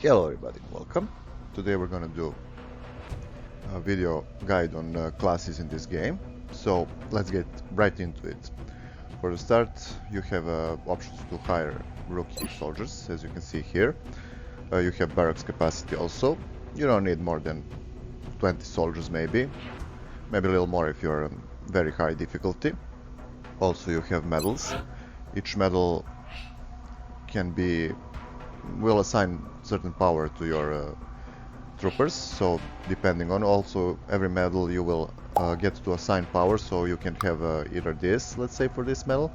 Hello everybody, welcome. Today we're gonna do a video guide on classes in this game. So let's get right into it. For the start, you have options to hire rookie soldiers, as you can see here. You have barracks capacity also. You don't need more than 20 soldiers maybe a little more if you're on very high difficulty. Also you have medals. Each medal will assign certain power to your troopers, so depending on also every medal you will get to assign power, so you can have either this, let's say for this medal,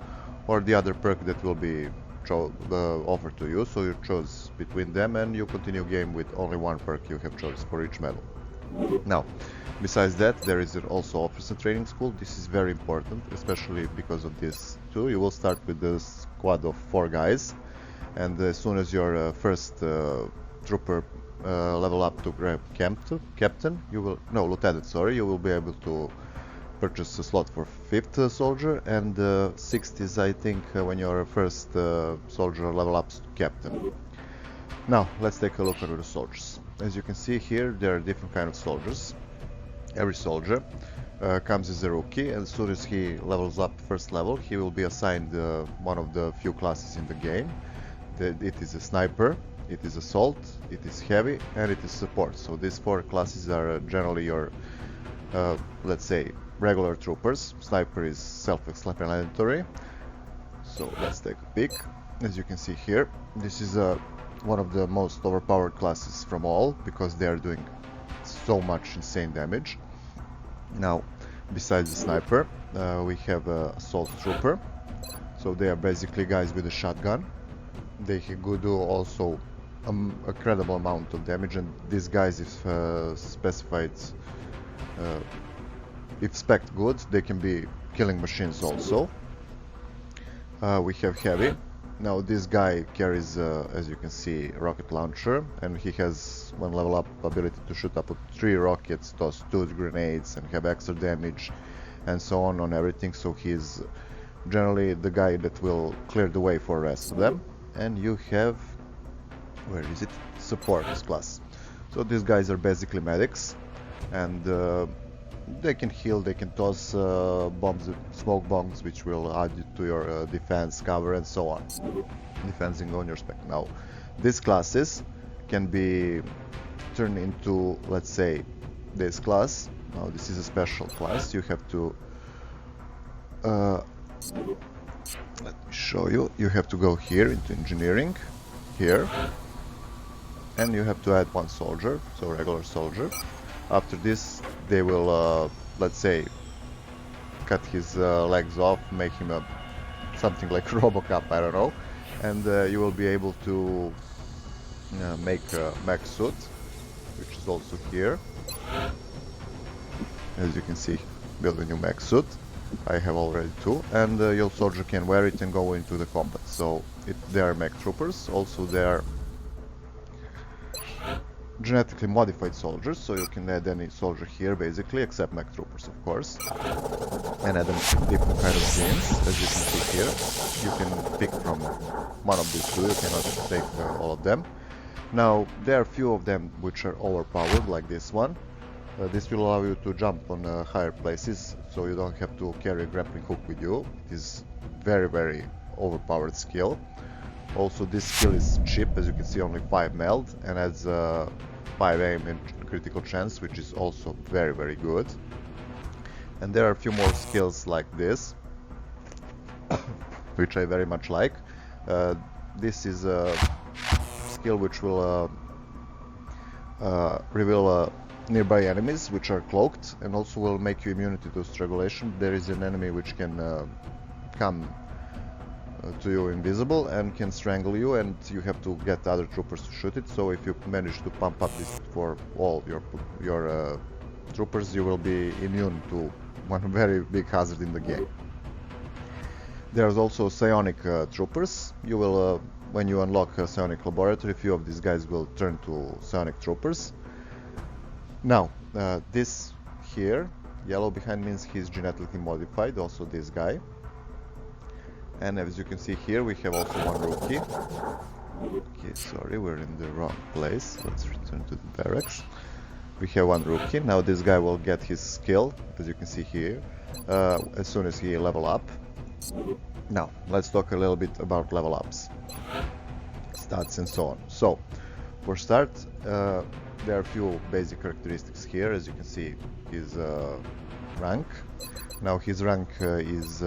or the other perk that will be offered to you, so you choose between them and you continue game with only one perk you have chosen for each medal. Now, besides that, there is also officer training school. This is very important, especially because of this too. You will start with the squad of 4 guys, and as soon as your first trooper level up to grab captain, lieutenant, sorry, you will be able to purchase a slot for 5th soldier, and 6th is, I think, when your first soldier level ups to captain. Now, let's take a look at the soldiers. As you can see here, there are different kind of soldiers. Every soldier comes as a rookie, and as soon as he levels up first level, he will be assigned one of the few classes in the game. It is a sniper, it is assault, it is heavy, and it is support. So these 4 classes are generally your, let's say, regular troopers. Sniper is self-explanatory. So let's take a peek. As you can see here, this is one of the most overpowered classes from all, because they are doing so much insane damage. Now, besides the sniper, we have assault trooper. So they are basically guys with a shotgun. They could do also a credible amount of damage, and these guys, if specified, if spec'd good, they can be killing machines also. We have heavy. Now this guy carries, as you can see, rocket launcher, and he has one level up ability to shoot up to 3 rockets, toss 2 grenades, and have extra damage, and so on everything. So he's generally the guy that will clear the way for the rest of them. And you have, where is it, support class. So these guys are basically medics, and they can heal, they can toss bombs, smoke bombs, which will add to your defense, cover, and so on, defending on your spec. Now, these classes can be turned into, let's say, this class. Now, this is a special class. You have to let me show you. You have to go here into engineering, here, and you have to add 1 soldier, so regular soldier. After this, they will, let's say, cut his legs off, make him something like Robocop, I don't know, and you will be able to make a mech suit, which is also here. As you can see, build a new mech suit. I have already 2, and your soldier can wear it and go into the combat. So they are mech troopers. Also, they are genetically modified soldiers, so you can add any soldier here basically, except mech troopers, of course, and add them different kind of skins. As you can see here, you can pick from one of these 2. You cannot take all of them. Now, there are few of them which are overpowered, like this one. This will allow you to jump on higher places, so you don't have to carry a grappling hook with you. It is very, very overpowered skill. Also, this skill is cheap, as you can see, only 5 meld, and adds 5 aim and critical chance, which is also very, very good. And there are a few more skills like this, which I very much like. This is a skill which will reveal nearby enemies which are cloaked, and also will make you immunity to strangulation. There is an enemy which can come to you invisible and can strangle you, and you have to get other troopers to shoot it. So if you manage to pump up this for all your troopers, you will be immune to one very big hazard in the game. There's also psionic troopers. You will, when you unlock a psionic laboratory, a few of these guys will turn to psionic troopers. Now, this here, yellow behind, means he's genetically modified, also this guy. And as you can see here, we have also 1 rookie. Okay, sorry, we're in the wrong place. Let's return to the barracks. We have one rookie. Now this guy will get his skill, as you can see here, as soon as he level up. Now, let's talk a little bit about level ups, stats and so on. So, for start, there are a few basic characteristics here. As you can see, his rank. Now his rank is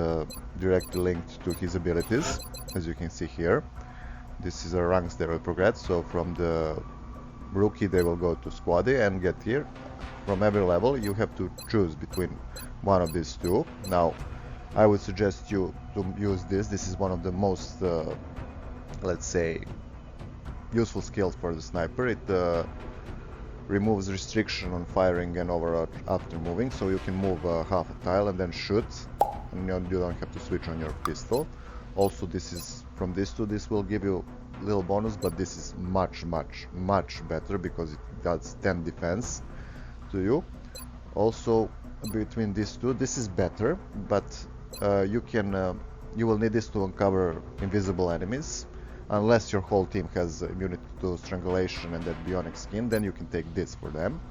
directly linked to his abilities, as you can see here. This is a ranks that will progress, so from the rookie they will go to squaddy and get here. From every level you have to choose between one of these two. Now I would suggest you to use this. This is one of the most, let's say, useful skills for the sniper. It removes restriction on firing and overall after moving, so you can move half a tile and then shoot, and you don't have to switch on your pistol. Also, this is from these two, this will give you a little bonus, but this is much better because it does 10 defense to you. Also, between these two, this is better, but you will need this to uncover invisible enemies. Unless your whole team has immunity to strangulation and that bionic skin, then you can take this for them,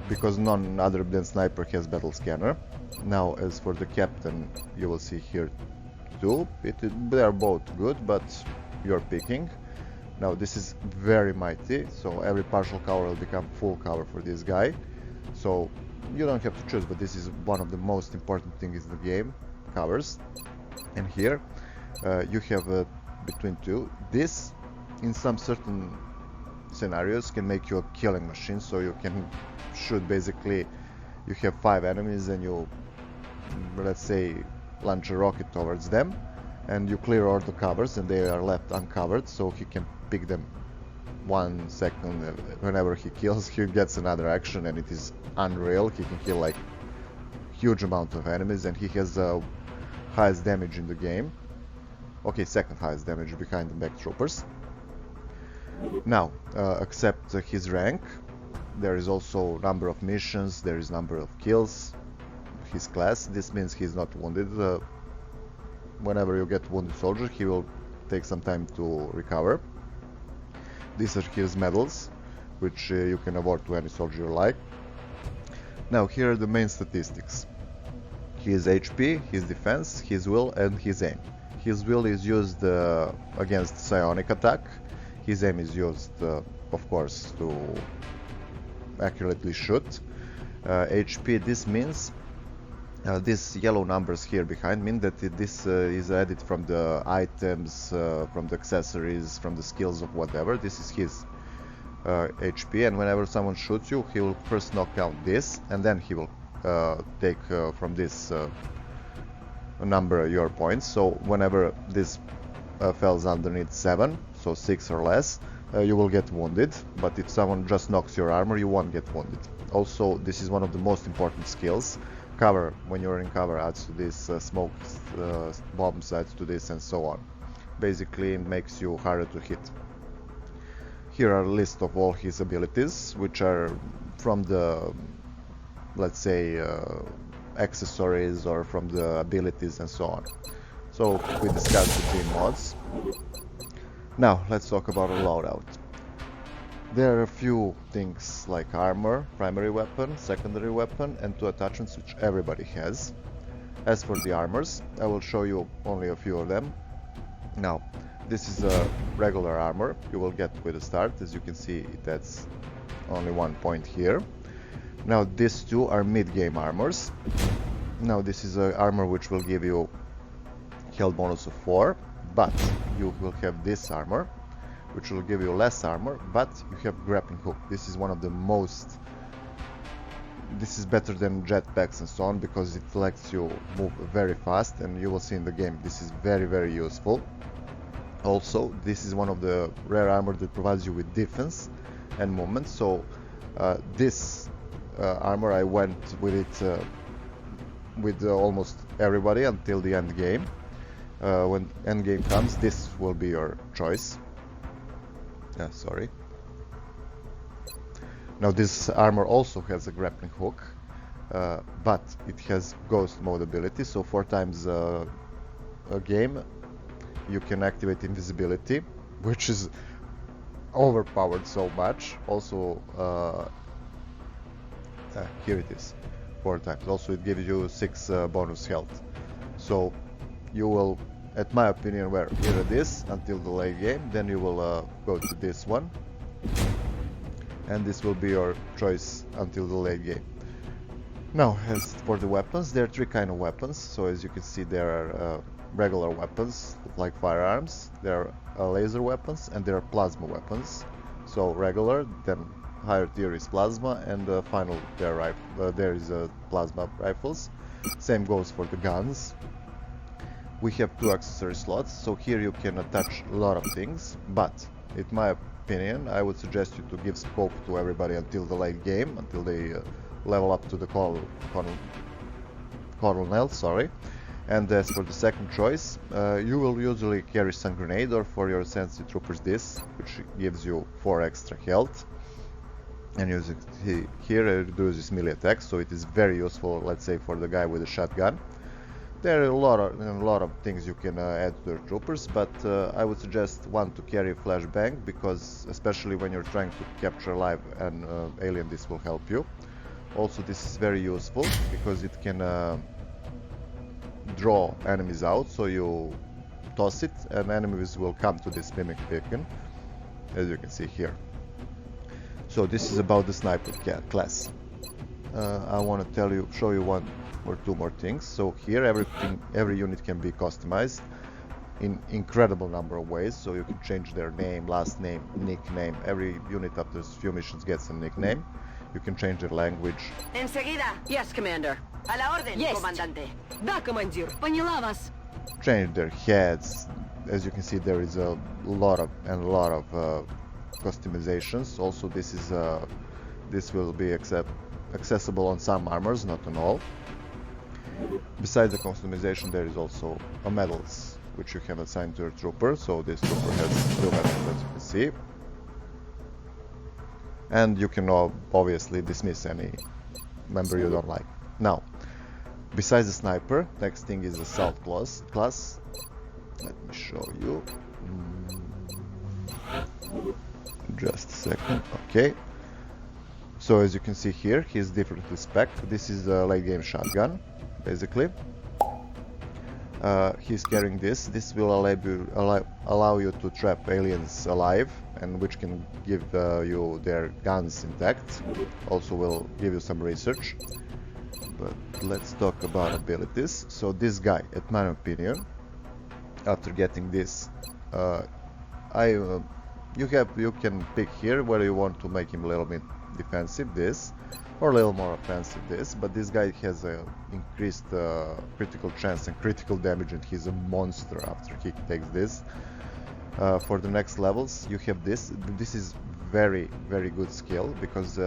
because none other than sniper has battle scanner. Now, as for the captain, you will see here too. They are both good, but you're picking. Now this is very mighty, so every partial cover will become full cover for this guy. So you don't have to choose, but this is one of the most important things in the game, covers. And here you have between two. This, in some certain scenarios, can make you a killing machine, so you can shoot basically, you have 5 enemies and you, let's say, launch a rocket towards them, and you clear all the covers and they are left uncovered, so he can pick them 1 second. Whenever he kills, he gets another action, and it is unreal. He can kill like huge amount of enemies, and he has the highest damage in the game. Okay, second highest damage behind the Mech troopers. Now, except his rank, there is also number of missions, there is number of kills, his class. This means he's not wounded. Whenever you get wounded soldier, he will take some time to recover. These are his medals, which you can award to any soldier you like. Now, here are the main statistics. His HP, his defense, his will, and his aim. His will is used against psionic attack. His aim is used, of course, to accurately shoot. HP, this means these yellow numbers here behind mean that this is added from the items, from the accessories, from the skills of whatever. This is his HP, and whenever someone shoots you, he will first knock out this, and then he will take from this number your points. So whenever this falls underneath 7, so 6 or less, you will get wounded, but if someone just knocks your armor, you won't get wounded. Also, this is one of the most important skills. Cover, when you're in cover, adds to this, smoke bombs adds to this, and so on. Basically, it makes you harder to hit. Here are a list of all his abilities, which are from the, let's say, accessories, or from the abilities and so on. So we discussed between mods. Now let's talk about a loadout. There are a few things like armor, primary weapon, secondary weapon, and 2 attachments which everybody has. As for the armors, I will show you only a few of them. Now, this is a regular armor you will get with the start. As you can see, that's only 1 point here. Now these 2 are mid-game armors. Now this is an armor which will give you health bonus of 4, but you will have this armor which will give you less armor, but you have grappling hook. This is one of the most, this is better than jetpacks and so on, because it lets you move very fast, and you will see in the game this is very useful. Also, this is one of the rare armor that provides you with defense and movement. So this armor, I went with it with almost everybody until the end game. When end game comes, this will be your choice. Sorry. Now this armor also has a grappling hook, but it has ghost mode ability, so 4 times a game you can activate invisibility, which is overpowered so much. Also, here it is, 4 times. Also, it gives you 6 bonus health. So you will, at my opinion, wear either this until the late game, then you will go to this one, and this will be your choice until the late game. Now, as for the weapons, there are 3 kind of weapons. So as you can see, there are regular weapons like firearms, there are laser weapons, and there are plasma weapons. So regular, then higher tier is plasma, and final there is plasma rifles. Same goes for the guns. We have 2 accessory slots, so here you can attach a lot of things, but in my opinion, I would suggest you to give scope to everybody until the late game, until they level up to the colonel, sorry. And as for the second choice, you will usually carry some grenade, or for your sensitive troopers this, which gives you 4 extra health. And using here it reduces melee attacks, so it is very useful, let's say, for the guy with a shotgun. There are a lot of things you can add to your troopers, but I would suggest one to carry a flashbang, because especially when you're trying to capture alive an alien, this will help you. Also, this is very useful because it can draw enemies out, so you toss it and enemies will come to this mimic beacon, as you can see here. So this is about the sniper class. I want to show you 1 or 2 more things. So here every unit can be customized in incredible number of ways. So you can change their name, last name, nickname. Every unit after a few missions gets a nickname. You can change their language. Enseguida. Yes, Commander. A la orden, Comandante. Да, командир. Поняла вас. Change their heads. As you can see, there is a lot of customizations. Also, this will be accessible on some armors, not on all. Besides the customization, there is also a medals which you can assign to your trooper. So this trooper has 2 medals, as you can see. And you can obviously dismiss any member you don't like. Now, besides the sniper, next thing is the assault class. Let me show you. Just a second. Okay. So as you can see here, he's differently spec'd. This is a late game shotgun, basically. He's carrying this. This will allow you to trap aliens alive, and which can give you their guns intact. Also will give you some research. But let's talk about abilities. So this guy, at my opinion, after getting this, you can pick here whether you want to make him a little bit defensive, this, or a little more offensive, this. But this guy has a increased critical chance and critical damage, and he's a monster after he takes this. For the next levels, you have this. This is very good skill, because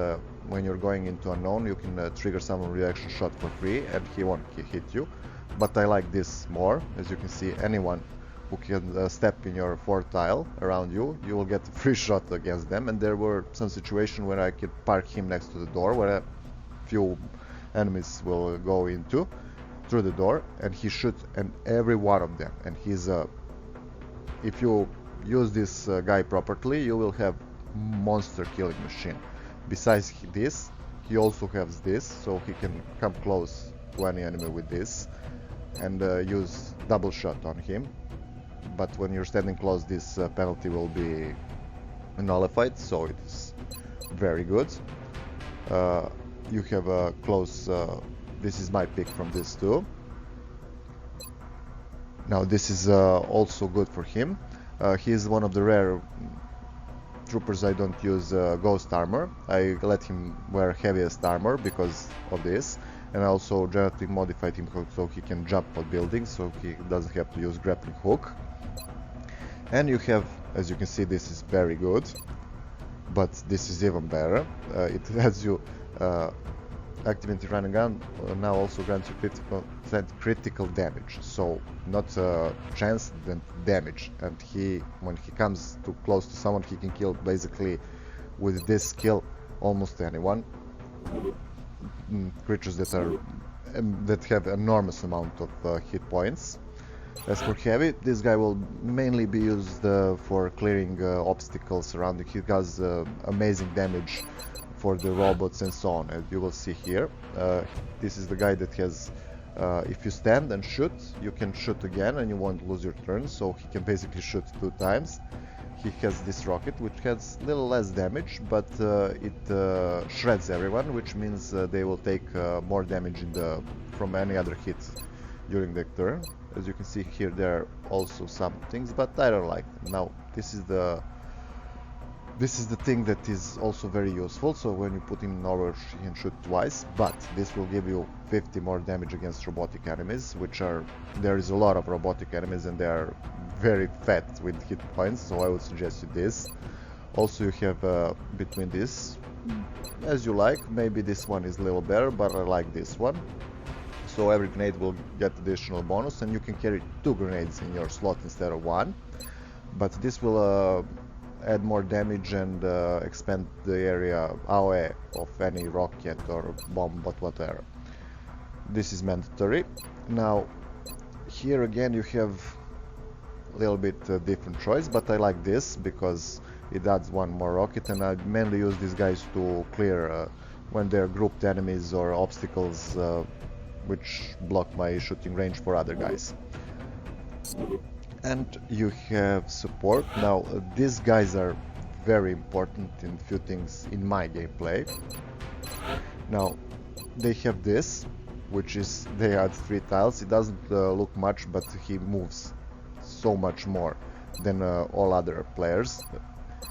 when you're going into unknown, you can trigger some reaction shot for free, and he won't hit you. But I like this more. As you can see, anyone who can step in your 4th tile around you, you will get a free shot against them. And there were some situations where I could park him next to the door, where a few enemies will go through the door, and he shoots and every one of them. And he's if you use this guy properly, you will have monster killing machine. Besides this, he also has this, so he can come close to any enemy with this and use double shot on him. But when you're standing close, this penalty will be nullified, so it's very good. You have a close, this is my pick from this too. Now this is also good for him. He is one of the rare troopers I don't use ghost armor. I let him wear heaviest armor because of this, and I also genetically modified him so he can jump on buildings, so he doesn't have to use grappling hook. And you have, as you can see, this is very good, but this is even better. It has you activating running gun now also grants you 50% critical damage, so not chance, then damage. And when he comes too close to someone, he can kill basically with this skill almost anyone. Creatures that have enormous amount of hit points. As for heavy, this guy will mainly be used for clearing obstacles around it. He does amazing damage for the robots and so on, as you will see here. This is the guy that has, if you stand and shoot, you can shoot again and you won't lose your turn, so he can basically shoot 2 times. He has this rocket, which has a little less damage, but it shreds everyone, which means they will take more damage from any other hit during the turn. As you can see here, there are also some things, but I don't like them. Now, this is the thing that is also very useful. So when you put him in Overwatch, you can shoot twice, but this will give you 50 more damage against robotic enemies, there is a lot of robotic enemies and they are very fat with hit points, so I would suggest you this. Also, you have between this, as you like. Maybe this one is a little better, but I like this one. So every grenade will get additional bonus, and you can carry 2 grenades in your slot instead of 1. But this will add more damage and expand the area away of any rocket or bomb, but whatever. This is mandatory. Now, here again you have a little bit different choice, but I like this because it adds 1 more rocket, and I mainly use these guys to clear when they're grouped enemies or obstacles which block my shooting range for other guys. And you have support. Now, these guys are very important in few things in my gameplay. Now, they have this, which is they add 3 tiles. It doesn't look much, but he moves so much more than all other players.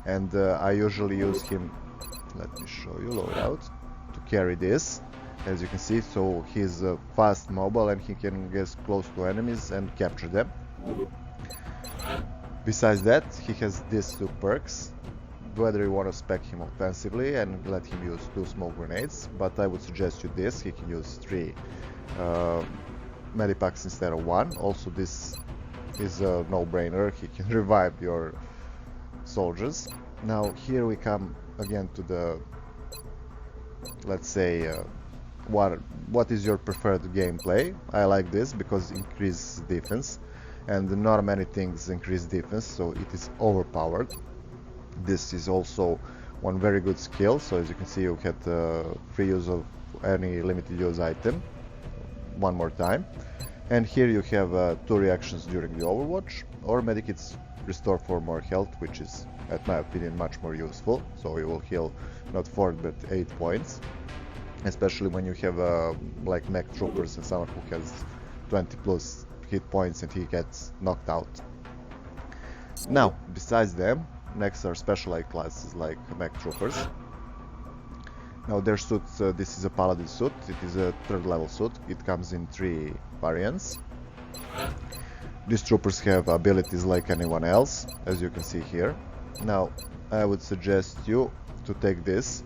And I usually use him, let me show you, loadout, to carry this. As you can see, so he's fast, mobile, and he can get close to enemies and capture them. Besides that, he has these 2 perks, whether you want to spec him offensively and let him use 2 smoke grenades, but I would suggest you this. He can use 3 medipacks instead of 1. Also, this is a no-brainer. He can revive your soldiers. Now, here we come again to the, let's say, what is your preferred gameplay. I like this because it increases defense, and not many things increase defense, so it is overpowered. This is also one very good skill, so as you can see, you get free use of any limited use item 1 more time. And here you have 2 reactions during the Overwatch, or medikits restore 4 more health, which is, at my opinion, much more useful. So you will heal not 4 but 8 points, especially when you have like mech troopers and someone who has 20 plus hit points and he gets knocked out. Now, besides them, next are specialized classes like mech troopers. Now their suits, this is a paladin suit. It is a 3rd level suit. It comes in 3 variants. These troopers have abilities like anyone else, as you can see here. Now, I would suggest you to take this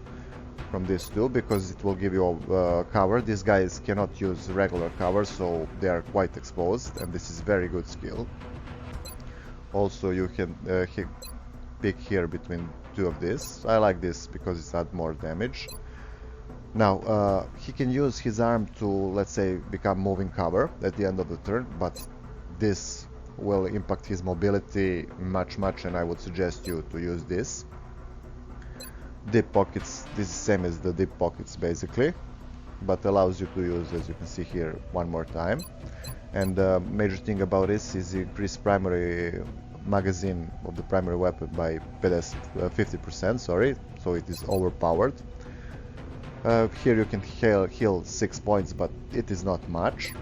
from these 2 because it will give you cover. These guys cannot use regular cover, so they are quite exposed, and this is very good skill. Also, you can pick here between 2 of these. I like this because it adds more damage. Now, he can use his arm to, let's say, become moving cover at the end of the turn, but this will impact his mobility much, and I would suggest you to use this. Deep pockets, this is same as the deep pockets basically, but allows you to use, as you can see here, 1 more time. And the major thing about this is increase primary magazine of the primary weapon by 50%, sorry, so it is overpowered. Here you can heal 6 points, but it is not much.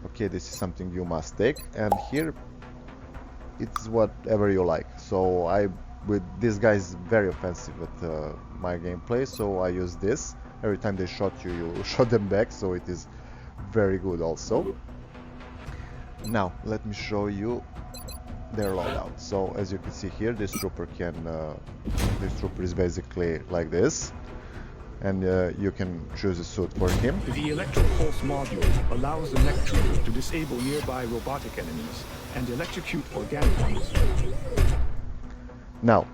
Okay, this is something you must take, and here it's whatever you like. So with this guy is very offensive at my gameplay, so I use this. Every time they shot you, you shot them back, so it is very good also. Now let me show you their loadout. So as you can see here, this trooper is basically like this, and you can choose a suit for him. The electric pulse module allows the mech trooper to disable nearby robotic enemies and electrocute organic ones. Now,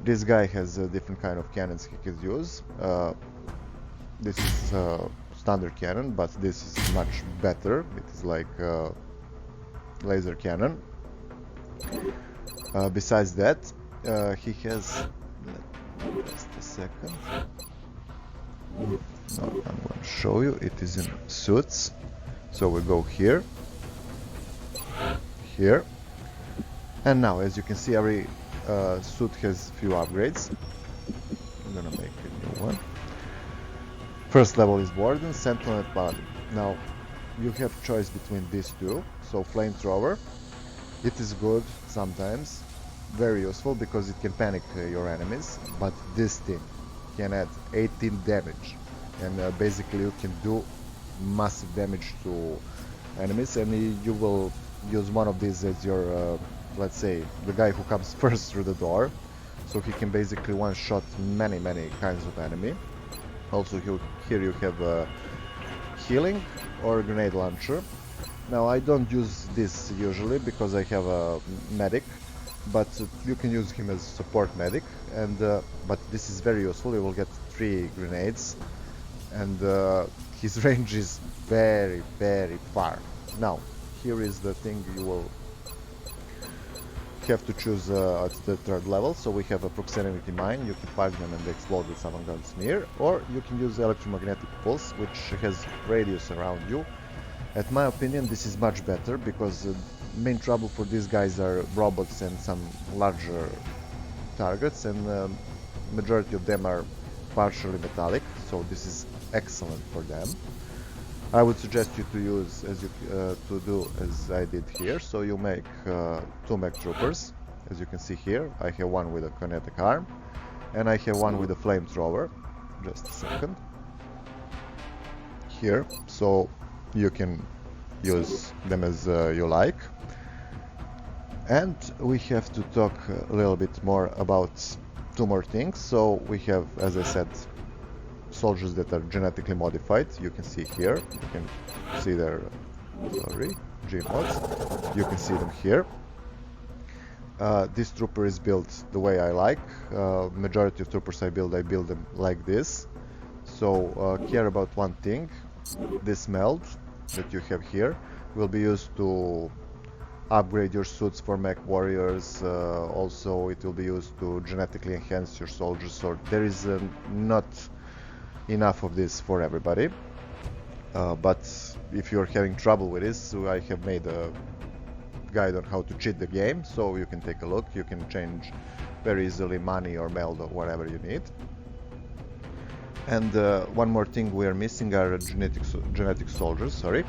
this guy has a different kind of cannons he can use. This is standard cannon, but this is much better. It is like laser cannon. Besides that, he has, just a second, no, I'm going to show you, it is in suits. So we go here, here, and now as you can see every suit has few upgrades. I'm gonna make a new one. First level is Warden, Sentinel and Paladin. Now you have choice between these two. So flamethrower, it is good sometimes, very useful because it can panic your enemies, but this thing can add 18 damage, and basically you can do massive damage to enemies, and you will use one of these as your, let's say, the guy who comes first through the door, so he can basically one-shot many kinds of enemy. Also here you have healing or grenade launcher. Now I don't use this usually because I have a medic, but you can use him as support medic, and but this is very useful. You will get 3 grenades, and his range is very far. Now here is the thing you will have to choose at the 3rd level. So we have a proximity mine, you can fire them and explode with someone guns near, or you can use electromagnetic pulse, which has radius around you. At my opinion, this is much better because main trouble for these guys are robots and some larger targets, and majority of them are partially metallic, so this is excellent for them. I would suggest you to use to do as I did here. So you make 2 mech troopers, as you can see here. I have one with a kinetic arm, and I have one with a flamethrower. Just a second. Here, so you can use them as you like. And we have to talk a little bit more about 2 more things. So we have, as I said, soldiers that are genetically modified. You can see here, you can see their G-mods. You can see them here. This trooper is built the way I like. Majority of troopers I build them like this. So care about one thing. This meld that you have here will be used to upgrade your suits for mech warriors. Also it will be used to genetically enhance your soldiers, so there is not enough of this for everybody, but if you're having trouble with this, I have made a guide on how to cheat the game, so you can take a look. You can change very easily money or meld or whatever you need. And one more thing we are missing are genetic soldiers, sorry.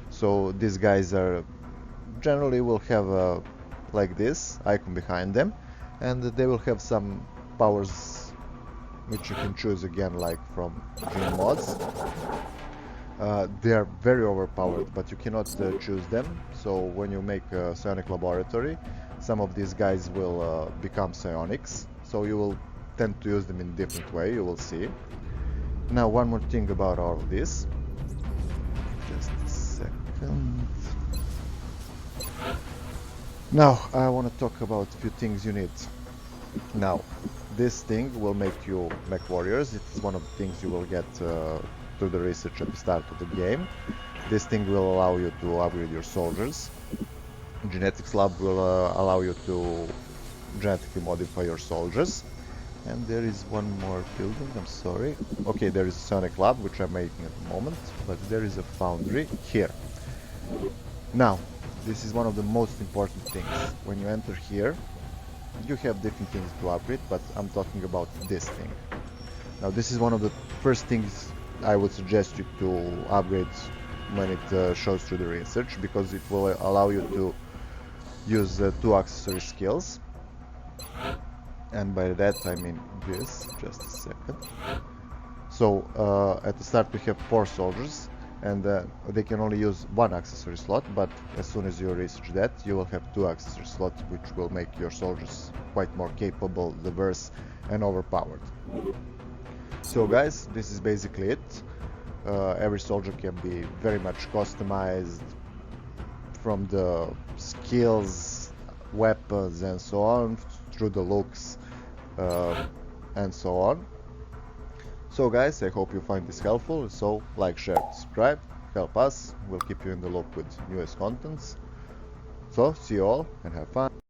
So these guys are generally will have like this icon behind them, and they will have some powers which you can choose again, like from Gene mods. They are very overpowered, but you cannot choose them. So when you make a psionic laboratory, some of these guys will become psionics, so you will tend to use them in a different way, you will see. Now one more thing about all of this. Just a second. Now I want to talk about a few things you need. Now this thing will make you mech warriors. It's one of the things you will get through the research at the start of the game. This thing will allow you to upgrade your soldiers. Genetics lab will allow you to genetically modify your soldiers. And there is one more building, I'm sorry. Okay, there is a Sonic lab, which I'm making at the moment, but there is a foundry here. Now, this is one of the most important things. When you enter here, you have different things to upgrade, but I'm talking about this thing. Now, this is one of the first things I would suggest you to upgrade when it shows through the research, because it will allow you to use 2 accessory skills. And by that I mean this, just a second. So at the start we have 4 soldiers, and they can only use 1 accessory slot, but as soon as you research that, you will have 2 accessory slots, which will make your soldiers quite more capable, diverse and overpowered. So guys, this is basically it. Every soldier can be very much customized, from the skills, weapons and so on, through the looks and so on. So guys, I hope you find this helpful. So like, share, subscribe, help us. We'll keep you in the loop with newest contents. So see you all and have fun.